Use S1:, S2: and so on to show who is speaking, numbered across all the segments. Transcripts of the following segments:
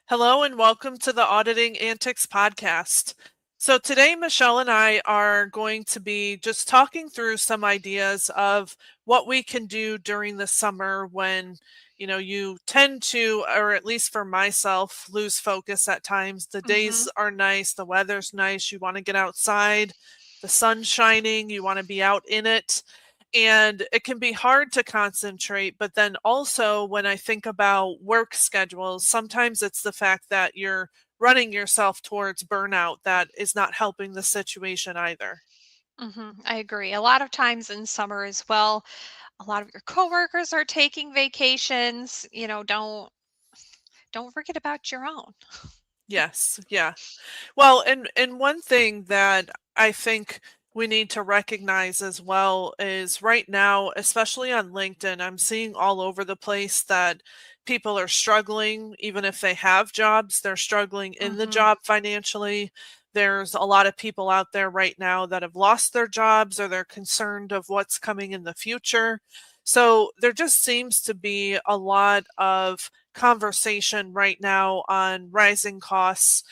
S1: Hello and welcome to the Auditing Antics podcast. So today, Michelle and I are going to be just talking through some ideas of what we can do during the summer when, you tend to, or at least for myself, lose focus at times. The days
S2: Mhm.
S1: are nice, the weather's nice, you want to get outside, the sun's shining, you want to be out in it. And it can be hard to concentrate. But then also, when I think about work schedules, sometimes it's the fact that you're running yourself towards burnout that is not helping the situation either.
S2: I agree. A lot of times in summer as well, a lot of your coworkers are taking vacations. Don't forget about your own.
S1: Yes, yeah. Well, and one thing that I think we need to recognize as well is right now, especially on LinkedIn, I'm seeing all over the place that people are struggling, even if they have jobs, they're struggling in the
S2: Mhm.
S1: job financially. There's a lot of people out there right now that have lost their jobs or they're concerned of what's coming in the future. So there just seems to be a lot of conversation right now on rising costs.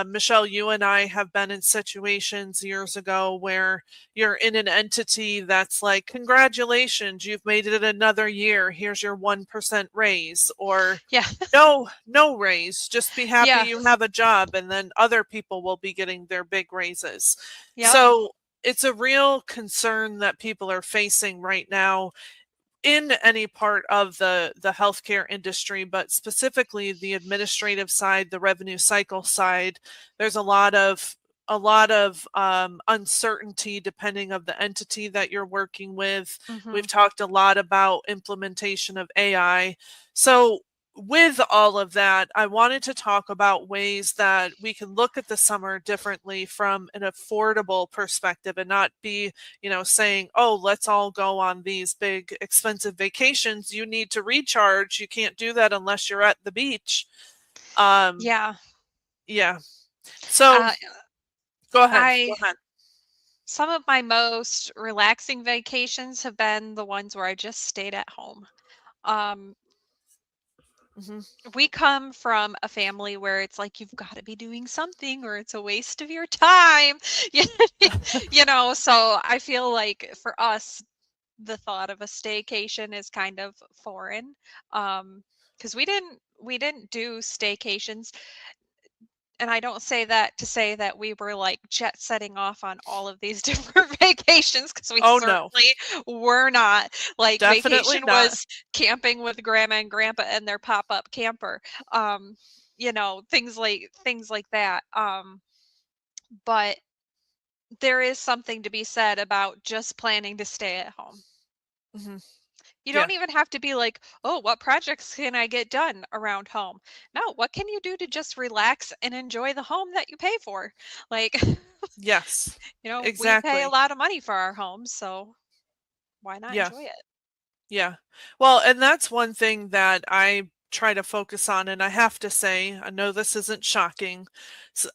S1: Michelle, you and I have been in situations years ago where you're in an entity that's like, congratulations, you've made it another year. Here's your 1% raise. Or,
S2: Yeah.
S1: no, no raise. Just be happy
S2: Yeah.
S1: you have a job. And then other people will be getting their big raises.
S2: Yep.
S1: So it's a real concern that people are facing right now in any part of the healthcare industry, but specifically the administrative side, the revenue cycle side. There's a lot of uncertainty depending of the entity that you're working with. We've
S2: Mhm.
S1: talked a lot about implementation of AI. So with all of that, I wanted to talk about ways that we can look at the summer differently from an affordable perspective and not be saying, oh, let's all go on these big expensive vacations. You need to recharge. You can't do that unless you're at the beach. Um,
S2: Yeah.
S1: yeah. So
S2: Uh,
S1: go ahead. Go
S2: I
S1: ahead.
S2: Some of my most relaxing vacations have been the ones where I just stayed at home. Um,
S1: Hmm.
S2: we come from a family where it's like you've got to be doing something or it's a waste of your time. You so I feel like for us the thought of a staycation is kind of foreign. Because we didn't do staycations, and I don't say that to say that we were like jet setting off on all of these different vacations, because we
S1: Oh, no,
S2: certainly were not. Like,
S1: definitely
S2: vacation
S1: not.
S2: was camping with grandma and grandpa and their pop-up camper. Um, things like that. But there is something to be said about just planning to stay at home.
S1: Hmm.
S2: You
S1: Yeah.
S2: don't even have to be like, "Oh, what projects can I get done around home?" No, what can you do to just relax and enjoy the home that you pay for? Like,
S1: Yes.
S2: we pay a
S1: Exactly.
S2: lot of money for our homes, so why not
S1: Yeah.
S2: enjoy it?
S1: Yeah. Well, and that's one thing that I try to focus on. And I have to say, I know this isn't shocking.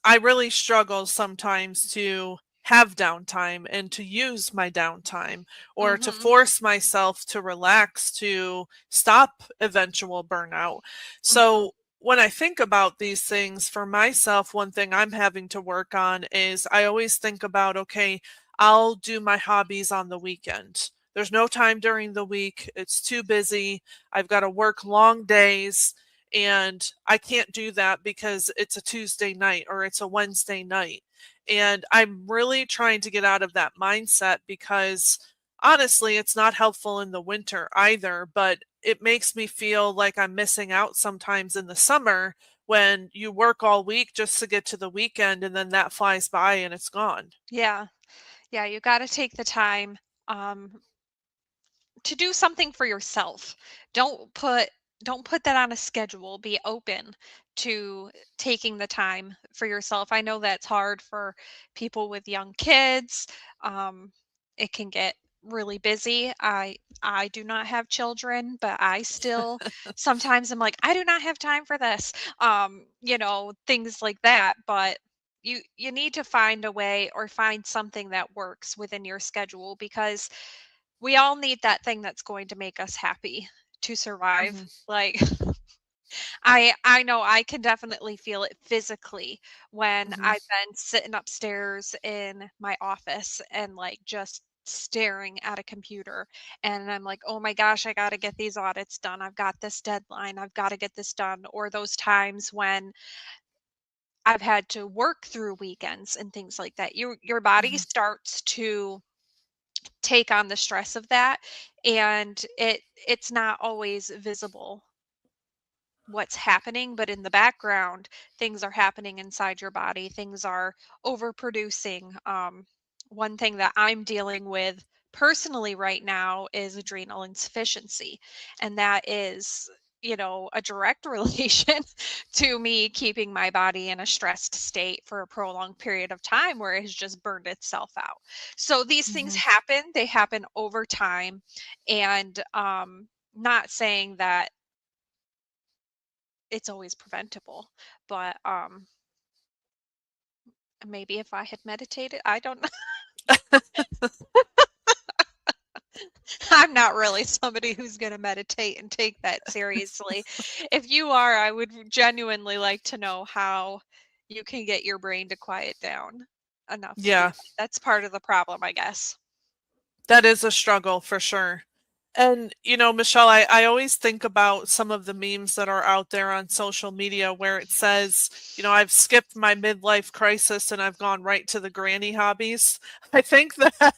S1: I really struggle sometimes to have downtime and to use my downtime or to
S2: Mhm.
S1: force myself to relax to stop eventual burnout.
S2: Mhm.
S1: So when I think about these things for myself, one thing I'm having to work on is I always think about, okay, I'll do my hobbies on the weekend. There's no time during the week. It's too busy. I've got to work long days and I can't do that because it's a Tuesday night or it's a Wednesday night. And I'm really trying to get out of that mindset because honestly, it's not helpful in the winter either, but it makes me feel like I'm missing out sometimes in the summer when you work all week just to get to the weekend and then that flies by and it's gone.
S2: Yeah. Yeah, you gotta take the time, um, to do something for yourself. Don't put don't put that on a schedule. Be open to taking the time for yourself. I know that's hard for people with young kids. Um, it can get really busy. I do not have children, but I still sometimes I'm like, I do not have time for this. Things like that. But you need to find a way or find something that works within your schedule, because we all need that thing that's going to make us happy to survive.
S1: Mhm.
S2: Like, I know I can definitely feel it physically when
S1: Mhm.
S2: I've been sitting upstairs in my office and like just staring at a computer, and I'm like, "Oh my gosh, I got to get these audits done. I've got this deadline. I've got to get this done." Or those times when I've had to work through weekends and things like that. Your body
S1: Mhm.
S2: starts to take on the stress of that, and it's not always visible what's happening, but in the background, things are happening inside your body. Things are overproducing. One thing that I'm dealing with personally right now is adrenal insufficiency. And that is, a direct relation to me keeping my body in a stressed state for a prolonged period of time where it has just burned itself out. So these things
S1: Mhm.
S2: happen, they happen over time. And not saying that it's always preventable, but, maybe if I had meditated, I don't know. I'm not really somebody who's gonna meditate and take that seriously. If you are, I would genuinely like to know how you can get your brain to quiet down enough to do
S1: Yeah.
S2: that. That's part of the problem, I guess.
S1: That is a struggle for sure. And, Michelle, I always think about some of the memes that are out there on social media where it says, I've skipped my midlife crisis and I've gone right to the granny hobbies. I think that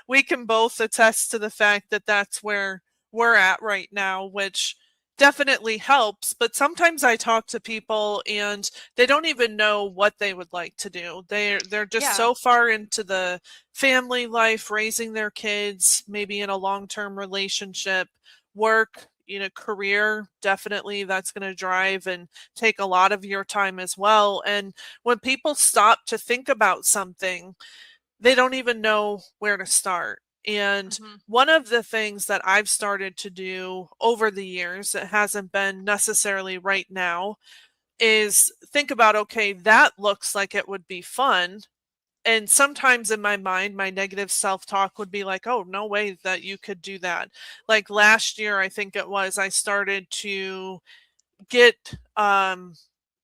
S1: we can both attest to the fact that that's where we're at right now, which definitely helps. But sometimes I talk to people and they don't even know what they would like to do. They're just
S2: Yeah.
S1: so far into the family life, raising their kids, maybe in a long-term relationship, work, career, definitely that's going to drive and take a lot of your time as well. And when people stop to think about something, they don't even know where to start. And
S2: Mhm.
S1: one of the things that I've started to do over the years, it hasn't been necessarily right now, is think about, okay, that looks like it would be fun. And sometimes in my mind, my negative self talk would be like, oh, no way that you could do that. Like last year, I think it was, I started to get um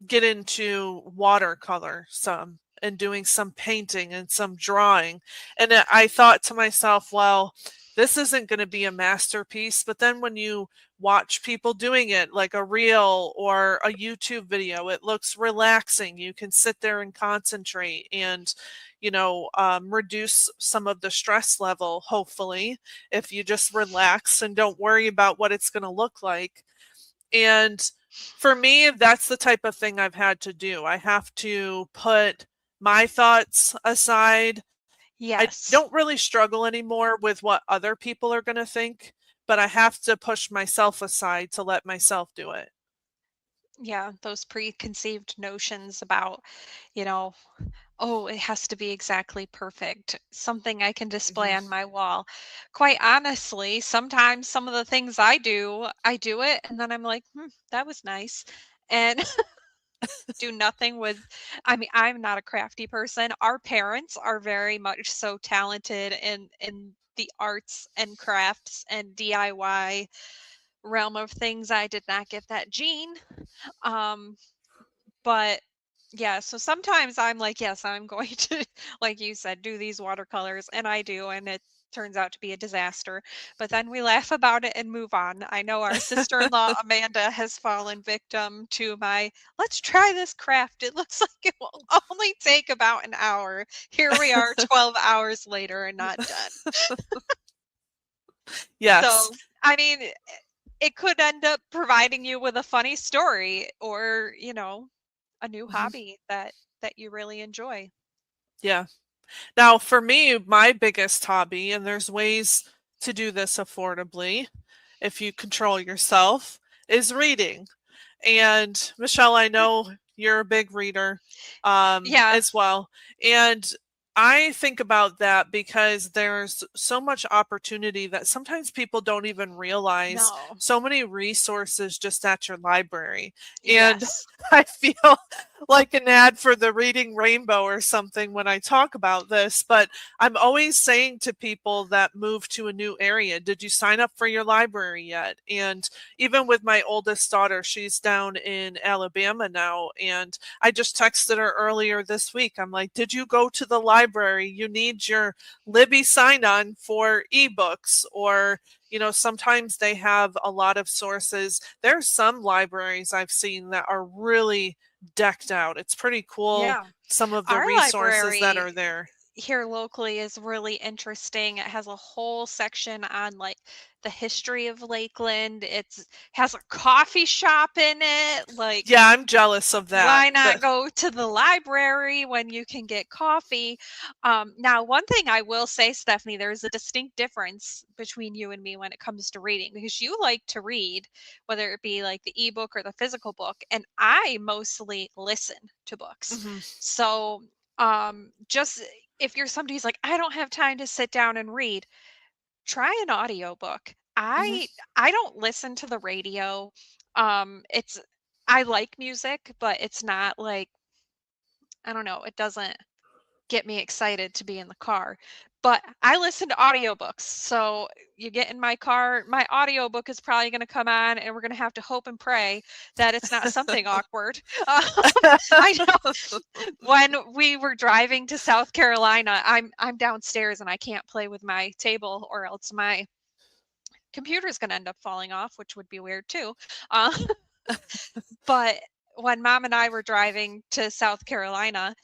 S1: get into watercolor some and doing some painting and some drawing. And I thought to myself, well, this isn't going to be a masterpiece. But then when you watch people doing it, like a reel or a YouTube video, it looks relaxing. You can sit there and concentrate and, reduce some of the stress level, hopefully, if you just relax and don't worry about what it's going to look like. And for me, that's the type of thing I've had to do. I have to put my thoughts aside. I
S2: Yes.
S1: don't really struggle anymore with what other people are going to think, but I have to push myself aside to let myself do it.
S2: Yeah, those preconceived notions about, you know, oh, it has to be exactly perfect. Something I can display
S1: Mhm.
S2: on my wall. Quite honestly, sometimes some of the things I do it and then I'm like, that was nice. And do nothing with, I mean, I'm not a crafty person. Our parents are very much so talented in the arts and crafts and DIY realm of things. I did not get that gene. Um, but yeah, so sometimes I'm like, yes, I'm going to, like you said, do these watercolors, and I do, and it turns out to be a disaster. But then we laugh about it and move on. I know our sister in law, Amanda, has fallen victim to my let's try this craft. It looks like it will only take about an hour. Here we are 12 hours later and not done.
S1: Yes.
S2: So, I mean, it could end up providing you with a funny story or, a new
S1: Mhm.
S2: hobby that you really enjoy.
S1: Yeah. Now, for me, my biggest hobby, and there's ways to do this affordably if you control yourself, is reading. And Michelle, I know you're a big reader
S2: Yeah.
S1: as well. And I think about that because there's so much opportunity that sometimes people don't even realize,
S2: No.
S1: so many resources just at your library. And
S2: Yes.
S1: I feel like an ad for the Reading Rainbow or something when I talk about this, but I'm always saying to people that move to a new area, did you sign up for your library yet? And even with my oldest daughter, she's down in Alabama now, and I just texted her earlier this week. I'm like, did you go to the library? You need your Libby sign on for ebooks, or sometimes they have a lot of sources. There's some libraries I've seen that are really decked out. It's pretty cool,
S2: Yeah.
S1: some of the
S2: Our
S1: resources that
S2: library
S1: are there.
S2: here locally is really interesting. It has a whole section on like the history of Lakeland. It's has a coffee shop in it. Like,
S1: Yeah, I'm jealous of that.
S2: why not go to the library when you can get coffee? Now, one thing I will say, Stephanie, there's a distinct difference between you and me when it comes to reading, because you like to read, whether it be like the ebook or the physical book, and I mostly listen to books.
S1: Mhm,
S2: So, just if you're somebody who's like, I don't have time to sit down and read, try an audiobook.
S1: mhm,
S2: I don't listen to the radio. It's I like music, but it's not like, I don't know, it doesn't get me excited to be in the car. But I listen to audiobooks. So you get in my car, my audiobook is probably going to come on, and we're going to have to hope and pray that it's not something awkward. I know when we were driving to South Carolina, I'm downstairs and I can't play with my table, or else my computer's going to end up falling off, which would be weird too. Uh, but when mom and I were driving to South Carolina,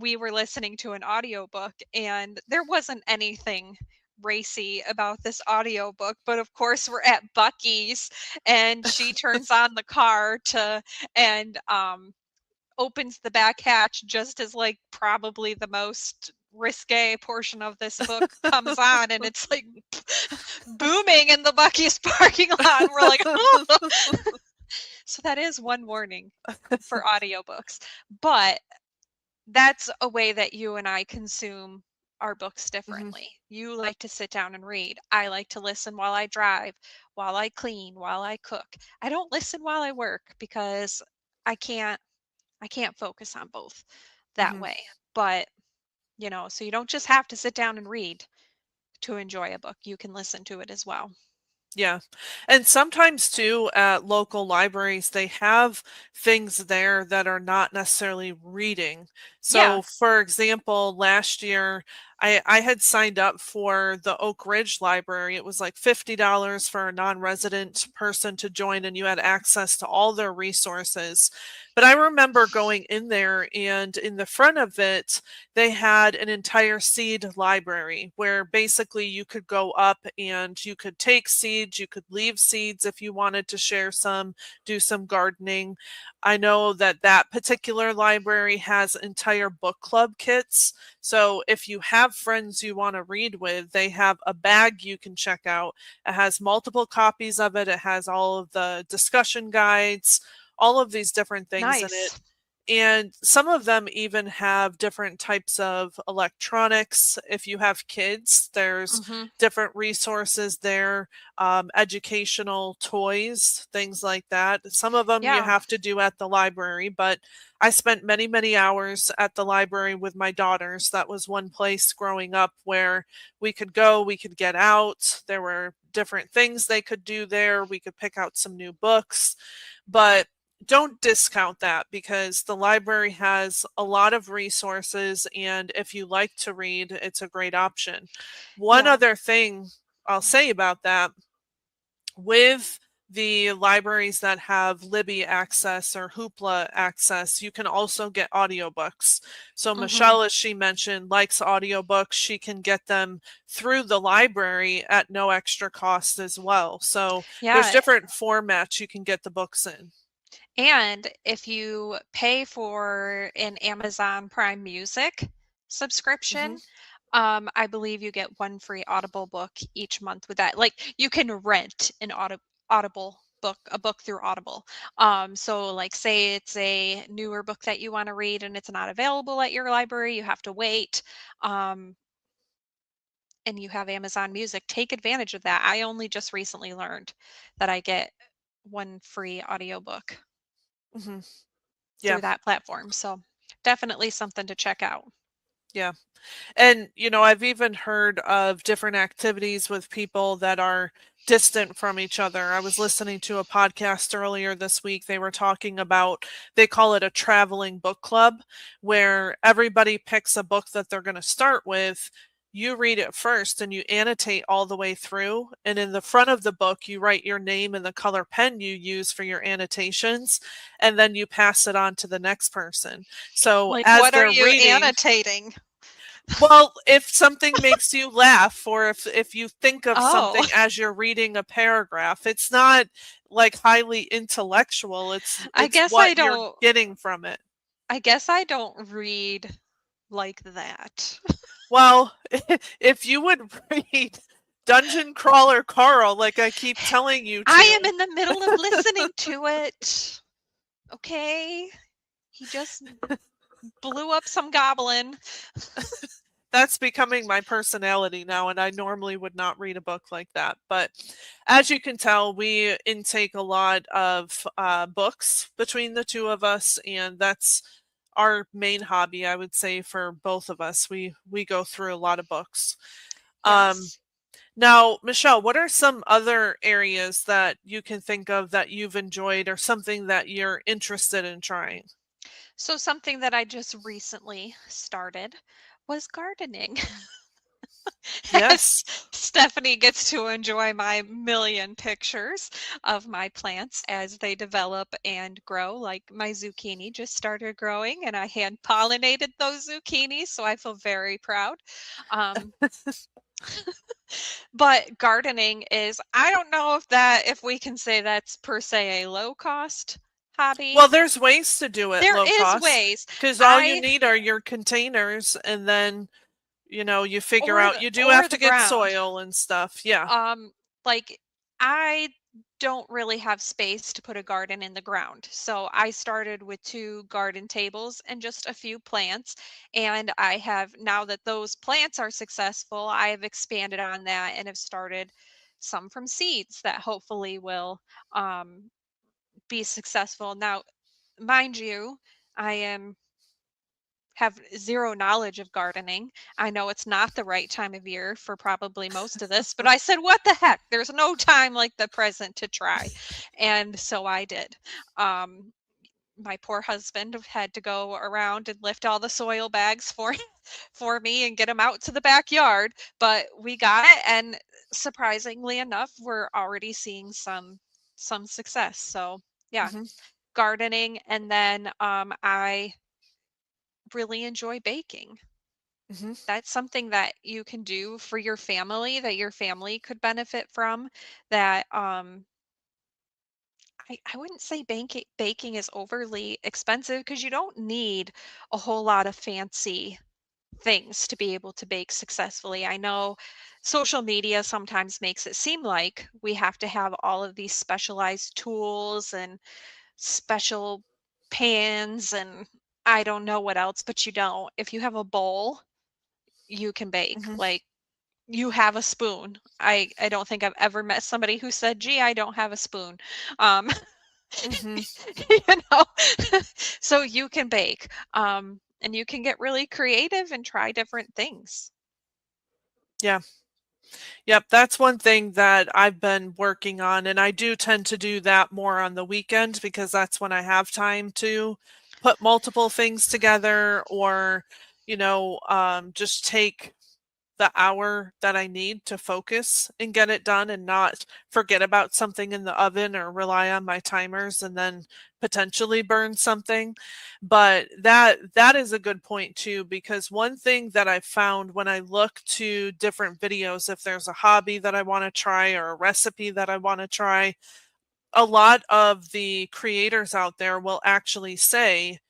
S2: we were listening to an audiobook, and there wasn't anything racy about this audiobook, but of course we're at Bucky's, and she turns on the car to and opens the back hatch just as like probably the most risque portion of this book comes on, and it's like booming in the Bucky's parking lot, and we're like, oh. So that is one warning for audiobooks. But that's a way that you and I consume our books
S1: mhm,
S2: differently. You like to sit down and read. I like to listen while I drive, while I clean, while I cook. I don't listen while I work because I can't I can't focus on both that
S1: mhm.
S2: way. But, so you don't just have to sit down and read to enjoy a book. You can listen to it as well.
S1: Yeah. And sometimes too at local libraries they have things there that are not necessarily reading.
S2: Yeah,
S1: So for example, last year I had signed up for the Oak Ridge Library. It was like $50 for a non-resident person to join and you had access to all their resources. But I remember going in there and in the front of it they had an entire seed library where basically you could go up and you could take seeds, you could leave seeds if you wanted to share some, do some gardening. I know that that particular library has entire book club kits. So if you have friends you want to read with, they have a bag you can check out. It has multiple copies of it, it has all of the discussion guides, all of these different things in it.
S2: nice.
S1: And some of them even have different types of electronics. If you have kids, there's
S2: Mhm.
S1: different resources there, educational toys, things like that. Some of them you
S2: Yeah,
S1: have to do at the library, but I spent many, many hours at the library with my daughters. That was one place growing up where we could go, we could get out. There were different things they could do there. We could pick out some new books, but don't discount that because the library has a lot of resources and if you like to read, it's a great option. One
S2: yeah.
S1: other thing I'll say about that, with the libraries that have Libby access or Hoopla access, you can also get audiobooks. So
S2: Mhm.
S1: Michelle, as she mentioned, likes audiobooks. She can get them through the library at no extra cost as well. So there's
S2: Yeah,
S1: different formats you can get the books in.
S2: and if you pay for an Amazon Prime Music
S1: Mhm.
S2: subscription, I believe you get one free Audible book each month with that. Like, you can rent an Audible book, a book through Audible. So like, say it's a newer book that you want to read and it's not available at your library, you have to wait. Um, and you have Amazon Music, take advantage of that. I only just recently learned that I get one free audiobook.
S1: Mhm. Yeah.
S2: through that platform. So definitely something to check out.
S1: Yeah. And, I've even heard of different activities with people that are distant from each other. I was listening to a podcast earlier this week. They were talking about, they call it a traveling book club, where everybody picks a book that they're going to start with. You read it first and you annotate all the way through. And in the front of the book, you write your name and the color pen you use for your annotations. And then you pass it on to the next person. So
S2: Like,
S1: as
S2: what are
S1: they're
S2: you
S1: reading,
S2: annotating?
S1: well, if something makes you laugh, or if you think of
S2: Oh,
S1: something as you're reading a paragraph, it's not like highly intellectual. It's
S2: I
S1: it's
S2: guess I
S1: what you're
S2: don't
S1: getting from it.
S2: I guess I don't read like that.
S1: Well, if you would read Dungeon Crawler Carl like I keep telling you
S2: I
S1: to,
S2: am in the middle of listening to it. Okay. He just blew up some goblin.
S1: that's becoming my personality now, and I normally would not read a book like that. But as you can tell, we intake a lot of books between the two of us, and that's our main hobby, I would say, for both of us. We go through a lot of books. Um,
S2: Yes.
S1: Now, Michelle, what are some other areas that you can think of that you've enjoyed or something that you're interested in trying?
S2: So something that I just recently started was gardening. As
S1: Yes.
S2: Stephanie gets to enjoy my million pictures of my plants as they develop and grow. Like my zucchini just started growing and I hand pollinated those zucchinis, so I feel very proud. Um, but gardening is, I don't know if we can say that's per se a low cost hobby.
S1: Well, there's ways to do it
S2: There
S1: low
S2: is
S1: cost
S2: ways.
S1: because all you
S2: I
S1: need are your containers, and then, you figure
S2: or
S1: out
S2: the
S1: you do
S2: or
S1: have
S2: the
S1: to get
S2: ground.
S1: soil and stuff. Yeah.
S2: Like I don't really have space to put a garden in the ground. So I started with 2 garden tables and just a few plants. And I have, now that those plants are successful, I have expanded on that and have started some from seeds that hopefully will um, be successful. Now, mind you, I am have zero knowledge of gardening. I know it's not the right time of year for probably most of this, but I said, what the heck? There's no time like the present to try. And so I did. Um, my poor husband had to go around and lift all the soil bags for for me and get them out to the backyard, but we got it, and surprisingly enough, we're already seeing some success. So, yeah,
S1: Hmm.
S2: gardening, and then I really enjoy baking.
S1: Hmm.
S2: That's something that you can do for your family, that your family could benefit from, that I wouldn't say baking is overly expensive because you don't need a whole lot of fancy things to be able to bake successfully. I know social media sometimes makes it seem like we have to have all of these specialized tools and special pans and I don't know what else, but you don't. If you have a bowl, you can bake.
S1: Hmm.
S2: Like, you have a spoon. I don't think I've ever met somebody who said, "Gee, I don't have a spoon." Um,
S1: Hmm.
S2: you know, so you can bake, and you can get really creative and try different things.
S1: Yeah. Yep, that's one thing that I've been working on, and I do tend to do that more on the weekend because that's when I have time to put multiple things together, or, just take the hour that I need to focus and get it done and not forget about something in the oven or rely on my timers and then potentially burn something. But that is a good point too, because one thing that I found when I look to different videos, if there's a hobby that I want to try or a recipe that I want to try, a lot of the creators out there will actually say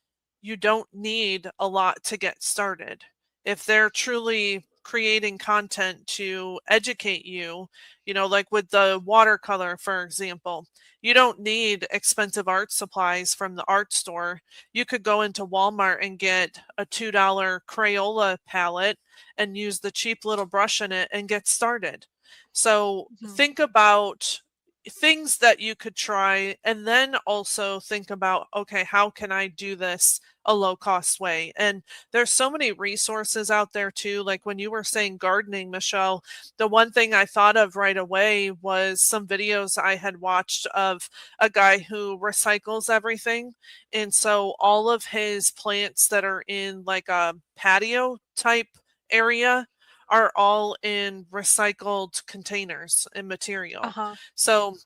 S1: you don't need a lot to get started. If they're truly creating content to educate you, like with the watercolor, for example, you don't need expensive art supplies from the art store. You could go into Walmart and get a $2 Crayola palette and use the cheap little brush in it and get started. So
S2: Mhm.
S1: think about things that you could try, and then also think about, okay, how can I do this a low cost way? And there's so many resources out there too. Like when you were saying gardening, Michelle, the one thing I thought of right away was some videos I had watched of a guy who recycles everything. And so all of his plants that are in like a patio type area are all in recycled containers and material.
S2: Uh-huh.
S1: So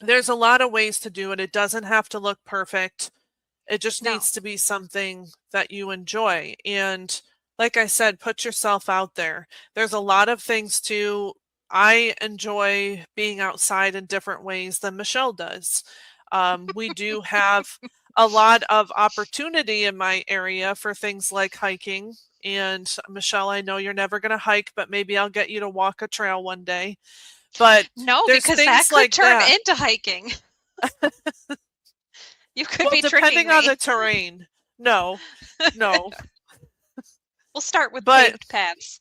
S1: there's a lot of ways to do it. It doesn't have to look perfect. It just
S2: No.
S1: needs to be something that you enjoy. And like I said, put yourself out there. There's a lot of things too. I enjoy being outside in different ways than Michelle does. We do have a lot of opportunity in my area for things like hiking. And Michelle, I know you're never going to hike, but maybe I'll get you to walk a trail one day. But
S2: No,
S1: there's
S2: because that
S1: things
S2: could
S1: like
S2: turn
S1: that.
S2: into hiking. You could
S1: Well,
S2: be tricking
S1: depending on the
S2: me.
S1: terrain. No, no.
S2: We'll start with
S1: But
S2: paved paths.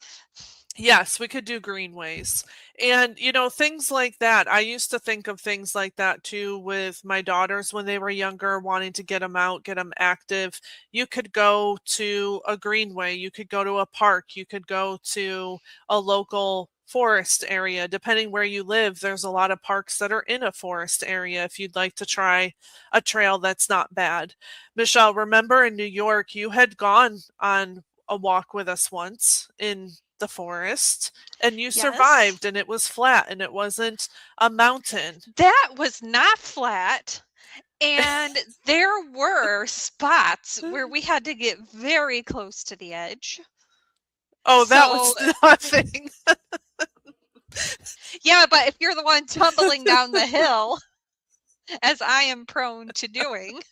S1: yes, we could do greenways. And, things like that. I used to think of things like that too with my daughters when they were younger, wanting to get them out, get them active. You could go to a greenway, you could go to a park, you could go to a local forest area. Depending where you live, there's a lot of parks that are in a forest area if you'd like to try a trail that's not bad. Michelle, remember in New York, you had gone on a walk with us once in the forest and you
S2: Yes.
S1: survived and it was flat and it wasn't a mountain.
S2: That was not flat. And there were spots where we had to get very close to the edge.
S1: Oh, that
S2: So,
S1: was nothing.
S2: yeah, but if you're the one tumbling down the hill, as I am prone to doing,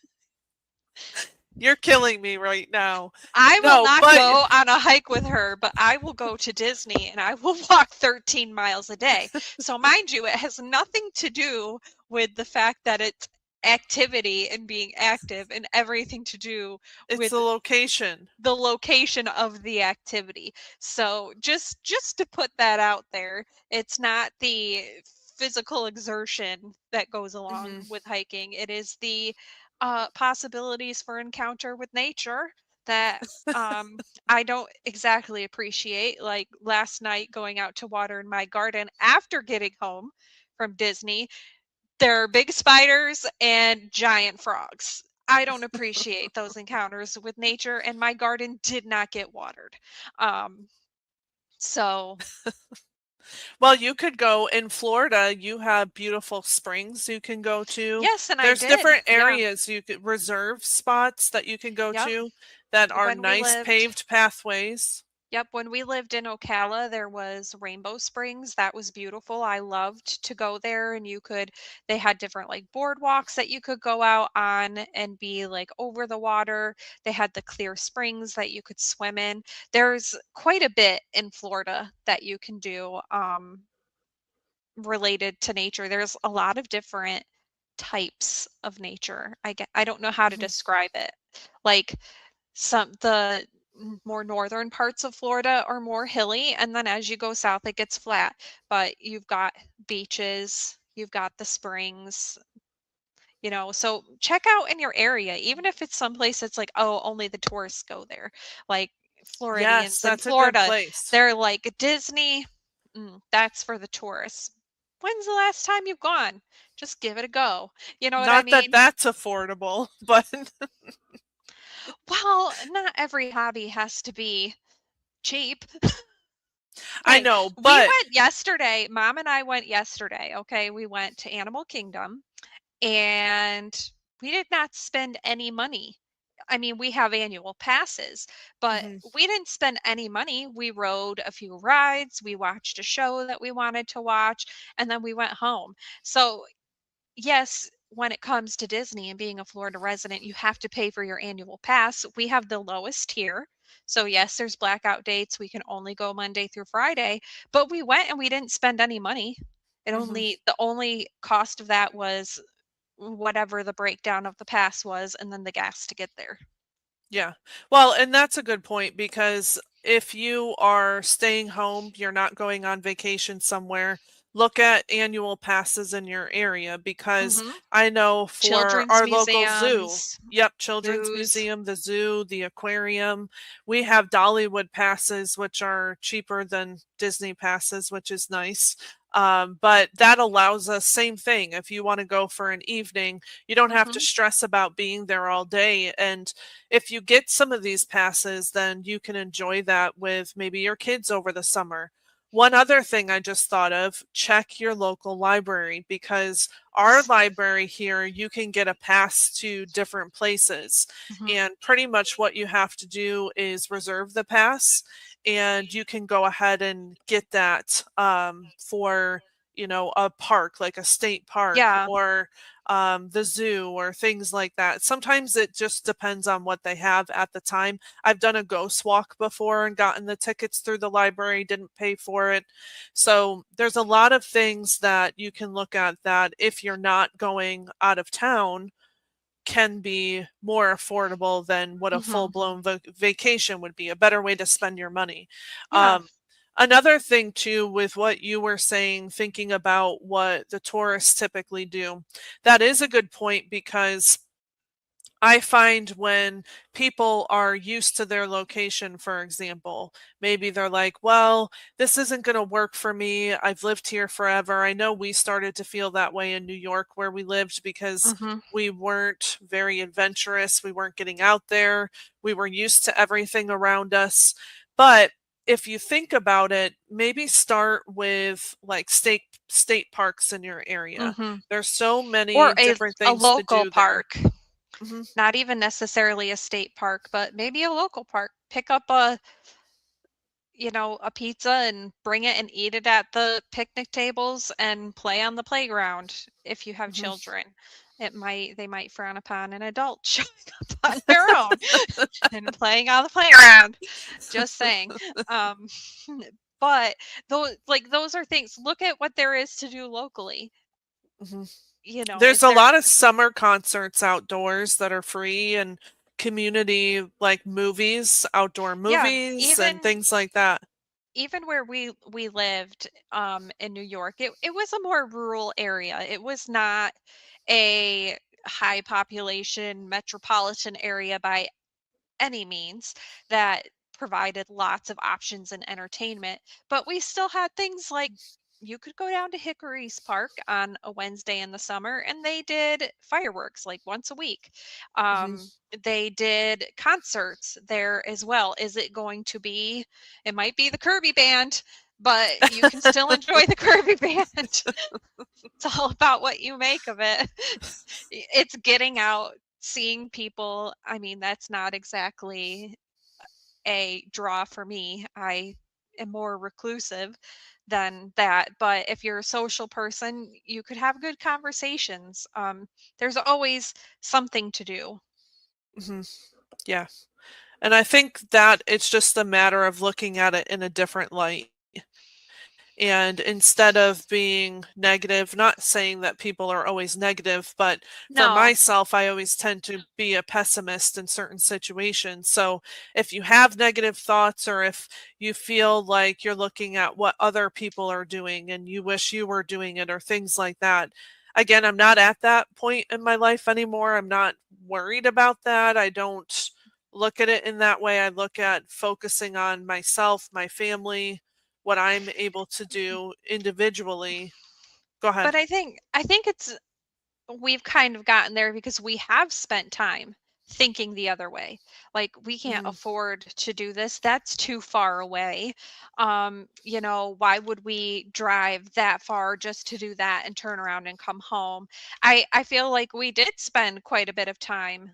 S1: You're killing me right now.
S2: I will
S1: No,
S2: not
S1: but
S2: go on a hike with her, but I will go to Disney and I will walk 13 miles a day. So, mind you, it has nothing to do with the fact that it's activity and being active and everything to do
S1: it's
S2: with
S1: the location.
S2: the location of the activity. So just to put that out there, it's not the physical exertion that goes along
S1: Hmm.
S2: with hiking. It is the possibilities for encounter with nature that I don't exactly appreciate. Like last night, going out to water in my garden after getting home from Disney, there are big spiders and giant frogs. I don't appreciate those encounters with nature, and my garden did not get watered. Um, so,
S1: Well, you could go in Florida, you have beautiful springs you can go to.
S2: yes, and I
S1: There's
S2: did.
S1: different
S2: Yeah.
S1: areas you could reserve spots that you can go
S2: Yep.
S1: to that are
S2: When we
S1: nice
S2: lived
S1: paved pathways.
S2: Yep, when we lived in Ocala, there was Rainbow Springs. That was beautiful. I loved to go there, and they had different like boardwalks that you could go out on and be like over the water. They had the clear springs that you could swim in. There's quite a bit in Florida that you can do related to nature. There's a lot of different types of nature. I don't know how to
S1: Mhm.
S2: describe it. Like the more northern parts of Florida are more hilly, and then as you go south it gets flat, but you've got beaches, you've got the springs, so check out in your area, even if it's someplace that's like, oh, only the tourists go there. Like
S1: Yes,
S2: Floridians in
S1: that's a good
S2: Florida,
S1: place.
S2: they're like Disney, that's for the tourists. When's the last time you've gone? Just give it a go. You know what I
S1: Not that
S2: mean?
S1: that's affordable, but
S2: Well, not every hobby has to be cheap.
S1: I
S2: Okay,
S1: know,
S2: we
S1: but
S2: went yesterday. Mom and I went yesterday. Okay, we went to Animal Kingdom and we did not spend any money. I mean, we have annual passes, but
S1: mhm,
S2: we didn't spend any money. We rode a few rides, we watched a show that we wanted to watch, and then we went home. So yes, when it comes to Disney and being a Florida resident, you have to pay for your annual pass. We have the lowest tier. So yes, there's blackout dates. We can only go Monday through Friday, but we went and we didn't spend any money.
S1: mhm.
S2: The only cost of that was whatever the breakdown of the pass was and then the gas to get there.
S1: Yeah. Well, and that's a good point because if you are staying home, you're not going on vacation somewhere, look at annual passes in your area because
S2: Mhm.
S1: I know for
S2: Children's
S1: our local zoo,
S2: museums,
S1: yep, Children's
S2: zoos.
S1: Museum, the zoo, the aquarium, we have Dollywood passes, which are cheaper than Disney passes, which is nice. But that allows us, same thing. If you want to go for an evening, you don't have to
S2: Mhm.
S1: stress about being there all day. And if you get some of these passes, then you can enjoy that with maybe your kids over the summer. One other thing I just thought of, check your local library because our library here, you can get a pass to different places.
S2: Mhm.
S1: And pretty much what you have to do is reserve the pass, and you can go ahead and get that for, a park, like a state park
S2: Yeah.
S1: or the zoo or things like that. Sometimes it just depends on what they have at the time. I've done a ghost walk before and gotten the tickets through the library, didn't pay for it. So there's a lot of things that you can look at that if you're not going out of town can be more affordable than what a
S2: Mhm.
S1: full-blown vacation would be, a better way to spend your money.
S2: Yeah.
S1: Another thing too with what you were saying, thinking about what the tourists typically do, that is a good point because I find when people are used to their location, for example, maybe they're like, well, this isn't going to work for me. I've lived here forever. I know we started to feel that way in New York where we lived because
S2: Mhm.
S1: we weren't very adventurous. We weren't getting out there. We were used to everything around us. But if you think about it, maybe start with like state parks in your area.
S2: Mhm.
S1: There's so
S2: Or
S1: many
S2: a
S1: different
S2: a
S1: things to
S2: local
S1: do there.
S2: park.
S1: Mhm.
S2: Not even necessarily a state park, but maybe a local park. Pick up a pizza and bring it and eat it at the picnic tables and play on the playground if you have
S1: Mhm.
S2: children. They might frown upon an adult showing up on their own and playing on the playground. Just saying. Um, but those are things. Look at what there is to do locally.
S1: Mhm.
S2: Is
S1: There's a
S2: there
S1: lot of summer concerts outdoors that are free and community like movies, outdoor
S2: yeah,
S1: movies and
S2: even
S1: things like that.
S2: even where we lived in New York, it was a more rural area. It was not a high population metropolitan area by any means that provided lots of options and entertainment, but we still had things like you could go down to Hickory's Park on a Wednesday in the summer and they did fireworks like once a week.
S1: Mhm.
S2: They did concerts there as well. Is it going to be, it might be the Kirby band, but you can still enjoy the Kirby band. It's all about what you make of it. It's getting out, seeing people. I mean, that's not exactly a draw for me. I am more reclusive than that. But if you're a social person, you could have good conversations. There's always something to do.
S1: Mhm. Yeah. And I think that it's just a matter of looking at it in a different light. And instead of being negative, not saying that people are always negative, but for
S2: No,
S1: myself, I always tend to be a pessimist in certain situations. So if you have negative thoughts or if you feel like you're looking at what other people are doing and you wish you were doing it or things like that, again, I'm not at that point in my life anymore. I'm not worried about that. I don't look at it in that way. I look at focusing on myself, my family, what I'm able to do individually. Go
S2: but
S1: ahead.
S2: I think it's we've kind of gotten there because we have spent time thinking the other way. Like we can't
S1: Mhm,
S2: afford to do this. That's too far away. Why would we drive that far just to do that and turn around and come home? I feel like we did spend quite a bit of time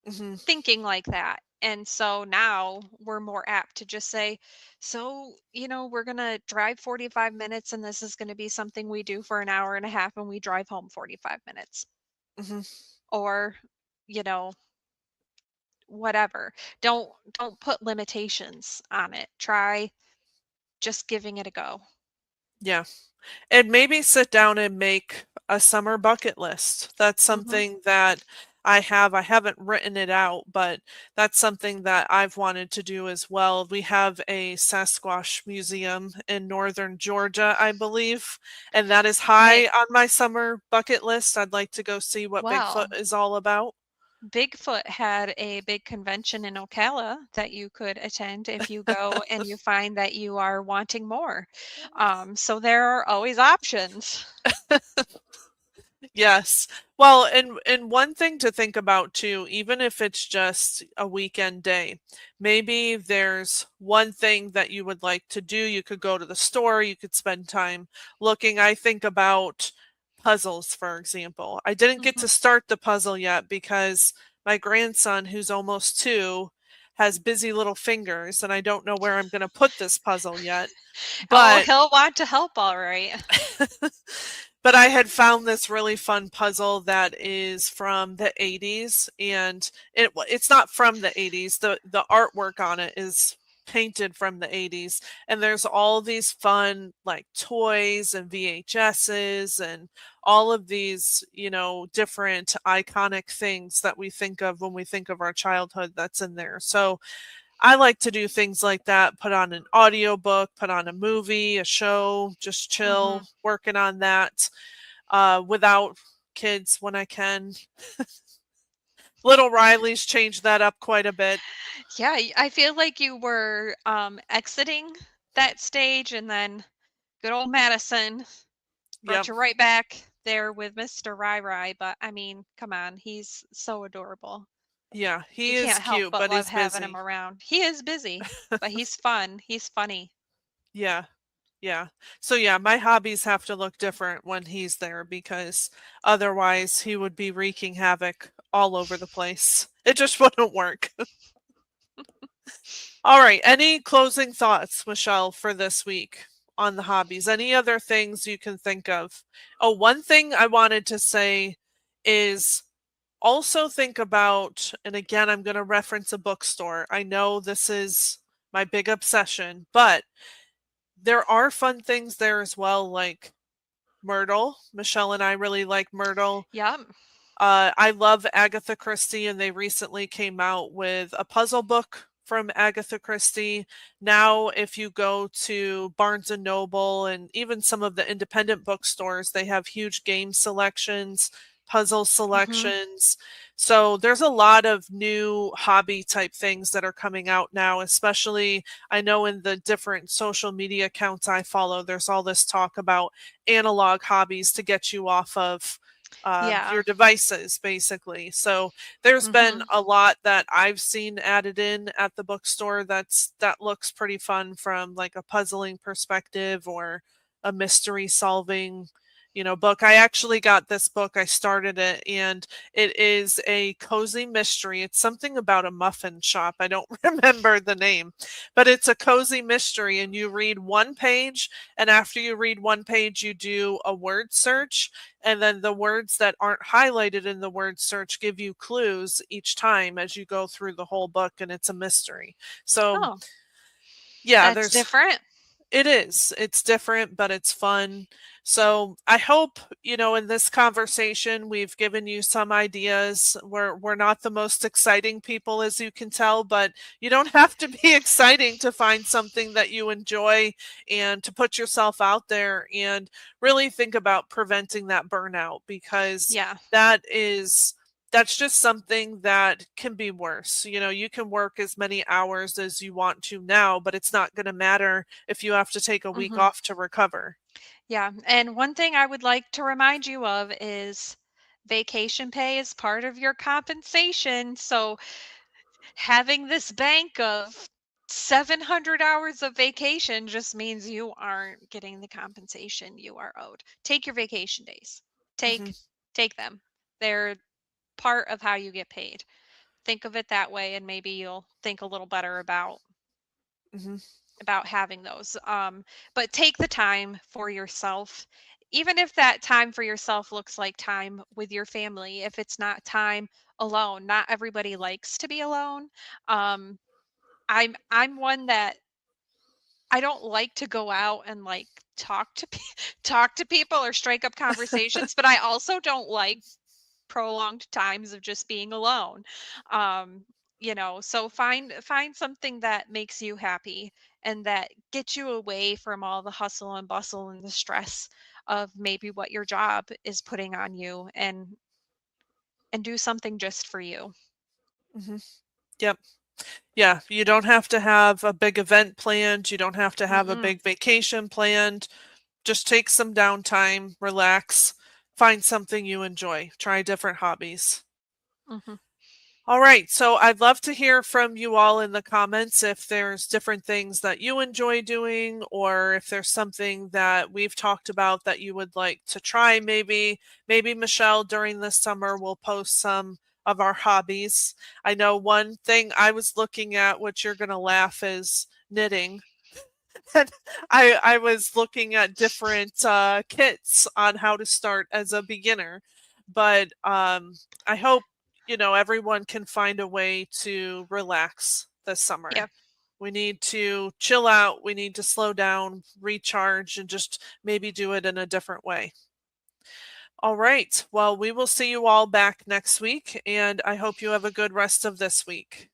S1: mhm,
S2: thinking like that. And so now we're more apt to just say, so, we're going to drive 45 minutes and this is going to be something we do for an hour and a half and we drive home 45 minutes
S1: mhm.
S2: or, you know, whatever. Don't put limitations on it. Try just giving it a go.
S1: Yeah. And maybe sit down and make a summer bucket list. That's
S2: Mhm.
S1: something that I haven't written it out, but that's something that I've wanted to do as well. We have a Sasquatch museum in northern Georgia, I believe, and that is high
S2: Hey,
S1: on my summer bucket list. I'd like to go see what Bigfoot
S2: well,
S1: is all about.
S2: Bigfoot had a big convention in Ocala that you could attend if you go and you find that you are wanting more. So there are always options.
S1: Yes. Well, and one thing to think about too, even if it's just a weekend day, maybe there's one thing that you would like to do. You could go to the store, you could spend time looking. I think about puzzles, for example. I didn't get
S2: Mhm.
S1: to start the puzzle yet because my grandson, who's almost 2, has busy little fingers, and I don't know where I'm going to put this puzzle yet.
S2: Oh,
S1: But
S2: he'll want to help, all right.
S1: but I had found this really fun puzzle that is from the 80s, and it's not from the 80s. The artwork on it is painted from the 80s, and there's all these fun like toys and VHSs and all of these, different iconic things that we think of when we think of our childhood that's in there. So I like to do things like that, put on an audiobook, put on a movie, a show, just chill,
S2: Mhm.
S1: working on that without kids when I can. Little Riley's changed that up quite a bit.
S2: Yeah, I feel like you were exiting that stage, and then good old Madison brought
S1: Yep.
S2: you right back there with Mr. Rai Rai. But I mean, come on, he's so adorable.
S1: Yeah,
S2: You
S1: he is
S2: can't help
S1: cute,
S2: but
S1: but
S2: love
S1: he's
S2: having him
S1: busy.
S2: around. He is busy, but he's fun. He's funny.
S1: Yeah. Yeah. So yeah, my hobbies have to look different when he's there because otherwise he would be wreaking havoc all over the place. It just wouldn't work. All right. Any closing thoughts, Michelle, for this week on the hobbies? Any other things you can think of? Oh, one thing I wanted to say is also think about, and again, I'm going to reference a bookstore. I know this is my big obsession, but there are fun things there as well, like Myrtle. Michelle and I really like Myrtle.
S2: Yep.
S1: I love Agatha Christie, and they recently came out with a puzzle book from Agatha Christie. Now, if you go to Barnes and Noble and even some of the independent bookstores, they have huge game selections, puzzle
S2: Hmm.
S1: selections. So there's a lot of new hobby type things that are coming out now, especially I know in the different social media accounts I follow, there's all this talk about analog hobbies to get you off of
S2: Yeah.
S1: your devices, basically. So there's been
S2: Hmm.
S1: a lot that I've seen added in at the bookstore that looks pretty fun from like a puzzling perspective or a mystery solving book. I actually got this book. I started it, and it is a cozy mystery. It's something about a muffin shop. I don't remember the name, but it's a cozy mystery, and you read one page, and after you read one page you do a word search, and then the words that aren't highlighted in the word search give you clues each time as you go through the whole book, and it's a mystery. So,
S2: Oh,
S1: yeah,
S2: that's
S1: there's
S2: different.
S1: it is. It's different, but it's fun. So I hope, in this conversation, we've given you some ideas. We're not the most exciting people, as you can tell, but you don't have to be exciting to find something that you enjoy and to put yourself out there and really think about preventing that burnout because
S2: Yeah.
S1: that is that's just something that can be worse. You can work as many hours as you want to now, but it's not going to matter if you have to take a week
S2: Hmm.
S1: off to recover.
S2: Yeah. And one thing I would like to remind you of is vacation pay is part of your compensation. So having this bank of 700 hours of vacation just means you aren't getting the compensation you are owed. Take your vacation days.
S1: Hmm.
S2: Take them. They're part of how you get paid. Think of it that way, and maybe you'll think a little better
S1: Hmm.
S2: about having those. But take the time for yourself, even if that time for yourself looks like time with your family. If it's not time alone, not everybody likes to be alone. Um, I'm one that I don't like to go out and like talk to talk to people or strike up conversations, but I also don't like prolonged times of just being alone. Um, so find something that makes you happy and that gets you away from all the hustle and bustle and the stress of maybe what your job is putting on you, and do something just for you.
S1: Mhm. Yep. Yeah, you don't have to have a big event planned, you don't have to have a
S2: Mm-mm.
S1: big vacation planned. Just take some downtime, relax, find something you enjoy, try different hobbies.
S2: Hmm.
S1: All right, so I'd love to hear from you all in the comments if there's different things that you enjoy doing, or if there's something that we've talked about that you would like to try. Maybe Michelle during the summer will post some of our hobbies. I know one thing I was looking at, which you're going to laugh, is knitting. And I was looking at different kits on how to start as a beginner, but I hope everyone can find a way to relax this summer.
S2: Yeah.
S1: We need to chill out. We need to slow down, recharge, and just maybe do it in a different way. All right. Well, we will see you all back next week, and I hope you have a good rest of this week.